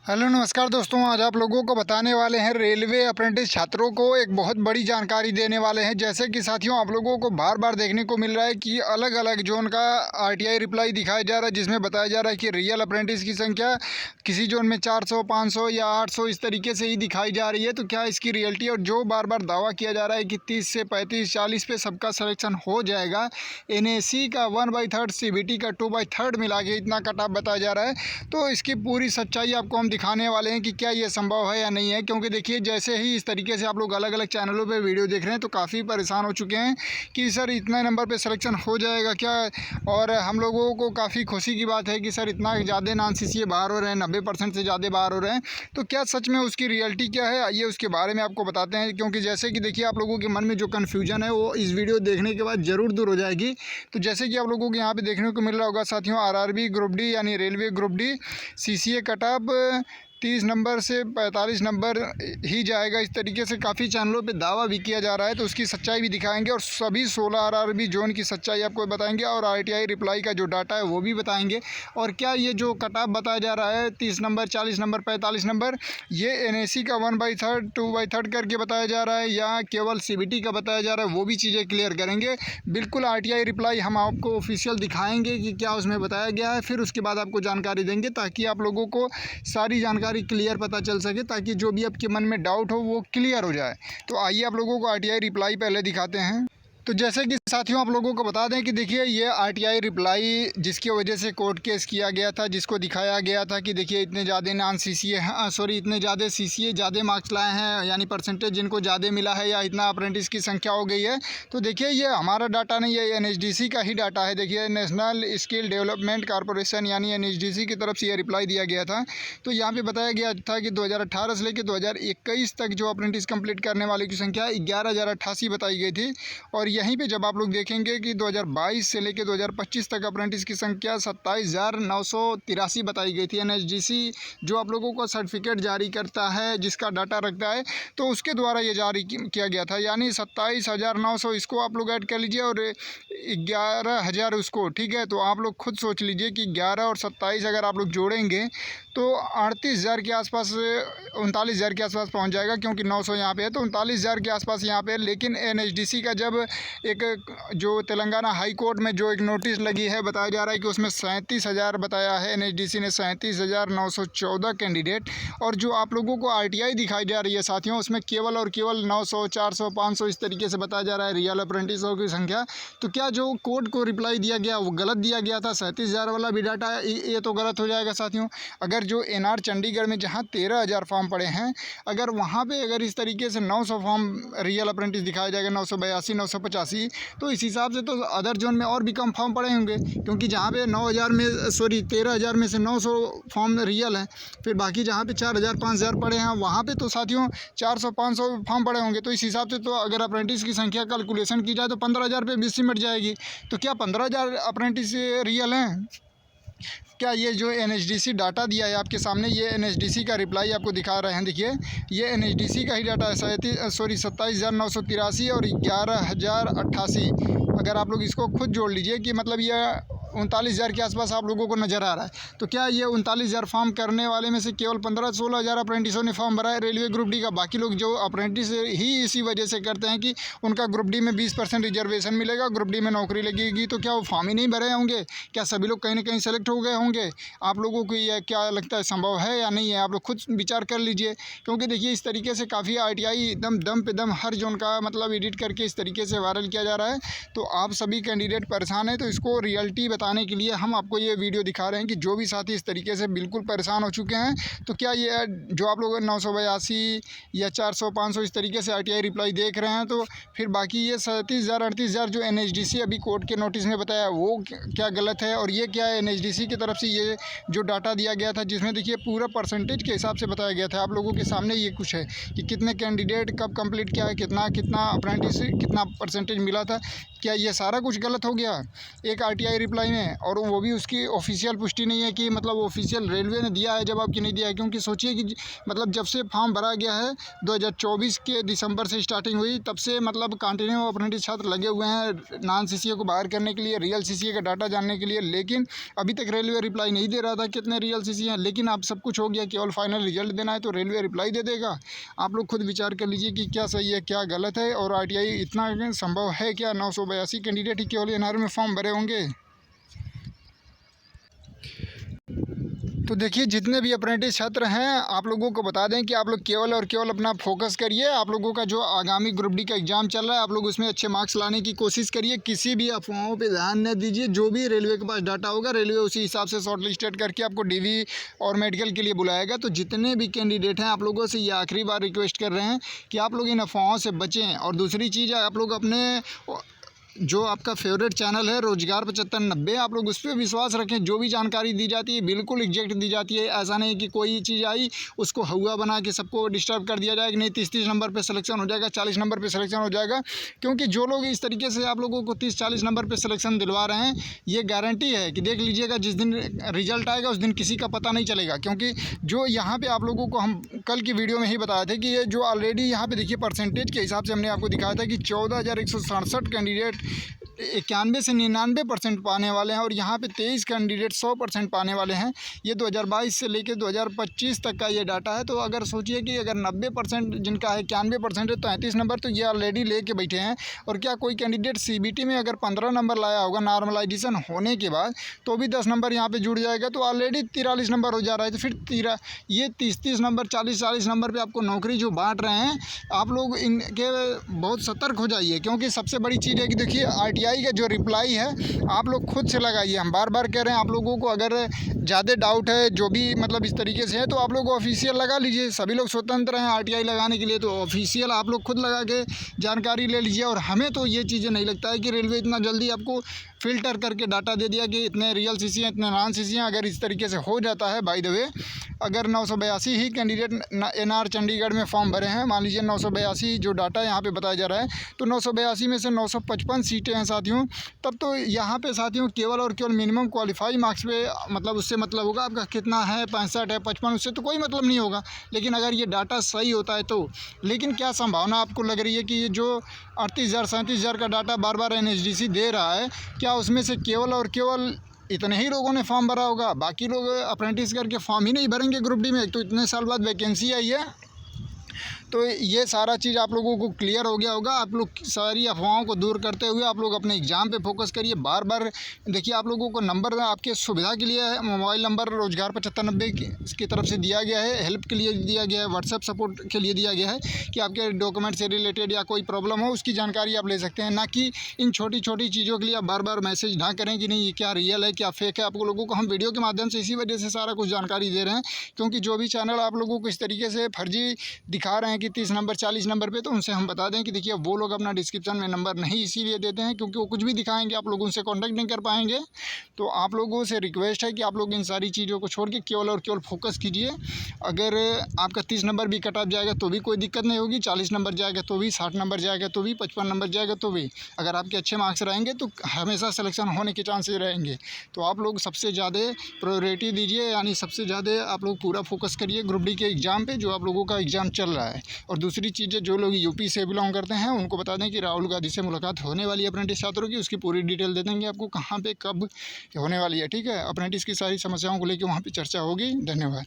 Hello नमस्कार दोस्तों, आज आप लोगों को बताने वाले हैं रेलवे अप्रेंटिस छात्रों को एक बहुत बड़ी जानकारी देने वाले हैं। जैसे कि साथियों, आप लोगों को बार बार देखने को मिल रहा है कि अलग अलग जोन का आरटीआई रिप्लाई दिखाया जा रहा है, जिसमें बताया जा रहा है कि रियल अप्रेंटिस की संख्या किसी जोन में 400, 500 या 800 इस तरीके से ही दिखाई जा रही है। तो क्या इसकी रियलिटी, और जो बार बार दावा किया जा रहा है कि 30 से 35, 40 पे सबका सिलेक्शन हो जाएगा। NAC का 1/3, CBT का 2/3 मिला के इतना कट ऑफ बताया जा रहा है। तो इसकी पूरी सच्चाई आपको हम दिखाने वाले हैं कि क्या ये संभव है या नहीं है। क्योंकि देखिए, जैसे ही इस तरीके से आप लोग अलग अलग चैनलों पे वीडियो देख रहे हैं तो काफ़ी परेशान हो चुके हैं कि सर इतने नंबर पे सिलेक्शन हो जाएगा क्या। और हम लोगों को काफ़ी खुशी की बात है कि सर इतना ज़्यादा नॉन CCA बाहर हो रहे हैं, 90% से ज़्यादा बाहर हो रहे हैं। तो क्या सच में उसकी रियलिटी क्या है, आइए उसके बारे में आपको बताते हैं। क्योंकि जैसे कि देखिए, आप लोगों के मन में जो कन्फ्यूजन है वो इस वीडियो देखने के बाद ज़रूर दूर हो जाएगी। तो जैसे कि आप लोगों को यहाँ पर देखने को मिल रहा होगा साथियों, RRB ग्रुप डी यानी railway group D CCA cut off 30 number से 45 नंबर ही जाएगा। इस तरीके से काफ़ी चैनलों पे दावा भी किया जा रहा है। तो उसकी सच्चाई भी दिखाएंगे और सभी 16 RRB जोन की सच्चाई आपको बताएंगे, और RTI रिप्लाई का जो डाटा है वो भी बताएंगे। और क्या ये जो कट ऑफ बताया जा रहा है 30 नंबर, 40 नंबर, 45 नंबर, ये NAC का 1/3, 2/3 करके बताया जा रहा है या केवल CBT का बताया जा रहा है, वो भी चीज़ें क्लियर करेंगे। बिल्कुल RTI रिप्लाई हम आपको ऑफिशियल दिखाएंगे कि क्या उसमें बताया गया है, फिर उसके बाद आपको जानकारी देंगे ताकि आप लोगों को सारी जानकारी क्लियर पता चल सके, ताकि जो भी आपके मन में डाउट हो वो क्लियर हो जाए। तो आइए आप लोगों को RTI रिप्लाई पहले दिखाते हैं। तो जैसे कि साथियों, आप लोगों को बता दें कि देखिए, ये RTI रिप्लाई जिसकी वजह से कोर्ट केस किया गया था, जिसको दिखाया गया था कि देखिए इतने ज़्यादा नॉन CCA इतने ज़्यादा CCA ज़्यादा मार्क्स लाए हैं, यानी परसेंटेज जिनको ज़्यादा मिला है, या इतना अप्रेंटिस की संख्या हो गई है। तो देखिए, ये हमारा डाटा नहीं है, ये NHDC का ही डाटा है। देखिए, नेशनल स्किल डेवलपमेंट कॉरपोरेशन यानी NHDC की तरफ से ये रिप्लाई दिया गया था। तो यहाँ पर बताया गया था कि 2018 से लेकर 2021 तक जो अप्रेंटिस कंप्लीट करने वाले की संख्या 11,088 बताई गई थी। और यहीं पे जब आप लोग देखेंगे कि 2022 से लेकर 2025 तक अप्रेंटिस की संख्या 27,983 बताई गई थी। NHDC जो आप लोगों को सर्टिफिकेट जारी करता है, जिसका डाटा रखता है, तो उसके द्वारा ये जारी किया गया था। यानी 27,900 इसको आप लोग ऐड कर लीजिए और 11,000 उसको, ठीक है। तो आप लोग खुद सोच लीजिए कि 11 और 27 अगर आप लोग जोड़ेंगे तो 38,000 के आसपास, 39,000 के आसपास पहुंच जाएगा। क्योंकि 900 यहाँ पे है, तो 39,000 के आसपास यहाँ पे है। लेकिन NHDC का जब एक जो तेलंगाना हाई कोर्ट में जो एक नोटिस लगी है, बताया जा रहा है कि उसमें 37,000 बताया है। NHDC ने 37,914 कैंडिडेट, और जो आप लोगों को RTI दिखाई जा रही है साथियों, उसमें केवल और केवल 900, 400, 500 इस तरीके से बताया जा रहा है रियल अप्रेंटिसों की संख्या। तो क्या जो कोर्ट को रिप्लाई दिया गया वो गलत दिया गया था? 37,000 वाला भी डाटा है, ये तो गलत हो जाएगा साथियों। अगर जो NR चंडीगढ़ में जहाँ 13,000 फॉर्म पड़े हैं, अगर वहाँ पे अगर इस तरीके से 900 फॉर्म रियल अप्रेंटिस दिखाया जाएगा, 982, 985, तो इस हिसाब से तो अदर जोन में और भी कम फॉर्म पड़े होंगे। क्योंकि जहाँ पे 13,000 में से 900 फॉर्म रियल हैं, फिर बाकी जहाँ पे 4,000, 5,000 पड़े हैं, वहाँ पे तो साथियों 400, 500 फॉर्म पड़े होंगे। तो इस हिसाब से तो अगर अप्रेंटिस की संख्या कैलकुलेशन की जाए तो 15,000 पे 20 सिमट जाएगी। तो क्या 15,000 अप्रेंटिस रियल हैं? क्या ये जो NHDC डाटा दिया है आपके सामने, ये NHDC का रिप्लाई आपको दिखा रहे हैं। देखिए, ये NHDC का ही डाटा है। 27,983 और 11,088। अगर आप लोग इसको खुद जोड़ लीजिए कि मतलब ये 39,000 के आसपास आप लोगों को नज़र आ रहा है। तो क्या ये 39,000 फॉर्म करने वाले में से केवल 15-16,000 अप्रेंटिसों ने फॉर्म भरा है रेलवे ग्रुप डी का? बाकी लोग जो अप्रेंटिस ही इसी वजह से करते हैं कि उनका ग्रुप डी में 20% रिजर्वेशन मिलेगा, ग्रुप डी में नौकरी लगेगी, तो क्या वो फॉर्म ही नहीं भरे होंगे? क्या सभी लोग कहीं ना कहीं सेलेक्ट हो गए होंगे? आप लोगों को यह क्या लगता है, संभव है या नहीं है? आप लोग खुद विचार कर लीजिए। क्योंकि देखिए, इस तरीके से काफ़ी RTI एकदम दम पे दम हर जोन का मतलब एडिट करके इस तरीके से वायरल किया जा रहा है। तो आप सभी कैंडिडेट परेशान हैं, तो इसको रियलिटी बताने के लिए हम आपको ये वीडियो दिखा रहे हैं कि जो भी साथी इस तरीके से बिल्कुल परेशान हो चुके हैं, तो क्या ये जो आप लोग 982 या 400, 500 इस तरीके से RTI रिप्लाई देख रहे हैं, तो फिर बाकी ये 37,000, 38,000 जो NHDC अभी कोर्ट के नोटिस में बताया, वो क्या गलत है? और ये क्या है, NHDC की तरफ से ये जो डाटा दिया गया था, जिसमें देखिए पूरा परसेंटेज के हिसाब से बताया गया था। आप लोगों के सामने ये कुछ है कि कितने कैंडिडेट कब कंप्लीट किया है, कितना अप्रेंटिस, कितना परसेंटेज मिला था। क्या ये सारा कुछ गलत हो गया एक RTI रिप्लाई में, और वो भी उसकी ऑफिशियल पुष्टि नहीं है कि मतलब ऑफिशियल रेलवे ने दिया है जवाब कि नहीं दिया है। क्योंकि सोचिए कि मतलब जब से फॉर्म भरा गया है 2024 के दिसंबर से स्टार्टिंग हुई, तब से मतलब कंटिन्यू अप्रेंटिस छात्र लगे हुए हैं नॉन सीसीए को बाहर करने के लिए, रियल सीसीए का डाटा जानने के लिए। लेकिन अभी तक रेलवे रिप्लाई नहीं दे रहा था कितने रियल सीसीए हैं। लेकिन अब सब कुछ हो गया, केवल फाइनल रिजल्ट देना है तो रेलवे रिप्लाई दे देगा। आप लोग खुद विचार कर लीजिए कि क्या सही है क्या गलत है, और आरटीआई इतना संभव है क्या? 982 कैंडिडेट ही केवल एनआर में फॉर्म भरे होंगे। तो देखिए, जितने भी अप्रेंटिस छात्र हैं, आप लोगों को बता दें कि आप लोग केवल और केवल अपना फोकस करिए। आप लोगों का जो आगामी ग्रुप डी का एग्ज़ाम चल रहा है, आप लोग उसमें अच्छे मार्क्स लाने की कोशिश करिए। किसी भी अफवाहों पे ध्यान न दीजिए। जो भी रेलवे के पास डाटा होगा, रेलवे उसी हिसाब से शॉर्ट लिस्टेड करके आपको डीवी और मेडिकल के लिए बुलाएगा। तो जितने भी कैंडिडेट हैं, आप लोगों से ये आखिरी बार रिक्वेस्ट कर रहे हैं कि आप लोग इन अफवाहों से बचें। और दूसरी चीज़ है, आप लोग अपने जो आपका फेवरेट चैनल है रोजगार 7590, आप लोग उस पर विश्वास रखें। जो भी जानकारी दी जाती है बिल्कुल एग्जैक्ट दी जाती है। ऐसा नहीं कि कोई चीज़ आई उसको हुआ बना के सबको डिस्टर्ब कर दिया जाएगा। नहीं 30 नंबर पे सिलेक्शन हो जाएगा, 40 नंबर पे सिलेक्शन हो जाएगा। क्योंकि जो लोग इस तरीके से आप लोगों को 30-40 नंबर पे सिलेक्शन दिलवा रहे हैं, ये गारंटी है कि देख लीजिएगा जिस दिन रिजल्ट आएगा उस दिन किसी का पता नहीं चलेगा। क्योंकि जो यहाँ पर आप लोगों को हम कल की वीडियो में ही बताया था कि ये जो ऑलरेडी यहाँ पर देखिए परसेंटेज के हिसाब से हमने आपको दिखाया था कि 14,167 कैंडिडेट 91 से 99% पाने वाले हैं, और यहाँ पे 23 कैंडिडेट 100% पाने वाले हैं। ये 2022 से लेकर 2025 तक का ये डाटा है। तो अगर सोचिए कि अगर 90% जिनका है 91% है, 33 नंबर तो ये ऑलरेडी लेके बैठे हैं। और क्या कोई कैंडिडेट सीबीटी में अगर 15 नंबर लाया होगा नॉर्मलाइजेशन होने के बाद, तो भी 10 नंबर यहाँ पर जुड़ जाएगा, तो ऑलरेडी 43 नंबर हो जा रहा है। तो फिर ये 30 नंबर 40 नंबर पर आपको नौकरी जो बाँट रहे हैं, आप लोग इनके बहुत सतर्क हो जाइए। क्योंकि सबसे बड़ी चीज़ है कि देखिए आरटीआई का जो रिप्लाई है आप लोग खुद से लगाइए। हम बार बार कह रहे हैं आप लोगों को, अगर ज़्यादा डाउट है जो भी मतलब इस तरीके से है, तो आप लोग ऑफिशियल लगा लीजिए। सभी लोग स्वतंत्र हैं आरटीआई लगाने के लिए, तो ऑफिशियल आप लोग खुद लगा के जानकारी ले लीजिए। और हमें तो ये चीज़ें नहीं लगता है कि रेलवे इतना जल्दी आपको फ़िल्टर करके डाटा दे दिया कि इतने रियल सीसी हैं इतने नॉन सीसी हैं। अगर इस तरीके से हो जाता है, बाय द वे अगर 982 ही कैंडिडेट एनआर चंडीगढ़ में फॉर्म भरे हैं, मान लीजिए 982 जो डाटा यहाँ पे बताया जा रहा है, तो 982 में से 955 सीटें हैं साथियों, तब तो यहाँ पे साथियों केवल और केवल मिनिमम क्वालिफाई मार्क्स पे मतलब उससे मतलब होगा आपका कितना है, 65 है 55, उससे तो कोई मतलब नहीं होगा। लेकिन अगर ये डाटा सही होता है तो, लेकिन क्या संभावना आपको लग रही है कि ये जो 38,000 37,000 का डाटा बार बार एनएचडीसी दे रहा है, क्या उसमें से केवल और केवल इतने ही लोगों ने फॉर्म भरा होगा? बाकी लोग अप्रेंटिस करके फॉर्म ही नहीं भरेंगे ग्रुप डी में। एक तो इतने साल बाद वैकेंसी आई है। तो ये सारा चीज़ आप लोगों को क्लियर हो गया होगा। आप लोग सारी अफवाहों को दूर करते हुए आप लोग अपने एग्ज़ाम पे फोकस करिए। बार बार देखिए, आप लोगों को नंबर आपके सुविधा के लिए है, मोबाइल नंबर रोजगार 7590 की तरफ से दिया गया है, हेल्प के लिए दिया गया है, व्हाट्सएप सपोर्ट के लिए दिया गया है कि आपके डॉक्यूमेंट से रिलेटेड या कोई प्रॉब्लम हो उसकी जानकारी आप ले सकते हैं। ना कि इन छोटी छोटी चीज़ों के लिए आप बार बार मैसेज ना करें कि नहीं ये क्या रियल है क्या फेक है। आप लोगों को हम वीडियो के माध्यम से इसी वजह से सारा कुछ जानकारी दे रहे हैं, क्योंकि जो भी चैनल आप लोगों को इस तरीके से फर्जी दिखा रहे हैं कि 30 नंबर 40 नंबर पे, तो उनसे हम बता दें कि देखिए वो लोग अपना डिस्क्रिप्शन में नंबर नहीं इसीलिए देते हैं क्योंकि वो कुछ भी दिखाएंगे, आप लोग उनसे कांटेक्ट नहीं कर पाएंगे। तो आप लोगों से रिक्वेस्ट है कि आप लोग इन सारी चीज़ों को छोड़ के केवल और केवल फोकस कीजिए। अगर आपका 30 नंबर भी कट ऑफ जाएगा तो भी कोई दिक्कत नहीं होगी, 40 नंबर जाएगा तो भी, 60 नंबर जाएगा तो भी, 55 नंबर जाएगा तो भी, अगर आपके अच्छे मार्क्स रहेंगे तो हमेशा सिलेक्शन होने के चांसेस रहेंगे। तो आप लोग सबसे ज़्यादा प्रायोरिटी दीजिए, यानी सबसे ज़्यादा आप लोग पूरा फोकस करिए ग्रुप डी के एग्ज़ाम पे जो आप लोगों का एग्ज़ाम चल रहा है। और दूसरी चीज़ें, जो लोग यूपी से बिलोंग करते हैं उनको बता दें कि राहुल गांधी से मुलाकात होने वाली है अप्रेंटिस छात्रों की, उसकी पूरी डिटेल दे देंगे आपको कहाँ पे कब होने वाली है। ठीक है, अप्रेंटिस की सारी समस्याओं को लेकर वहाँ पे चर्चा होगी। धन्यवाद।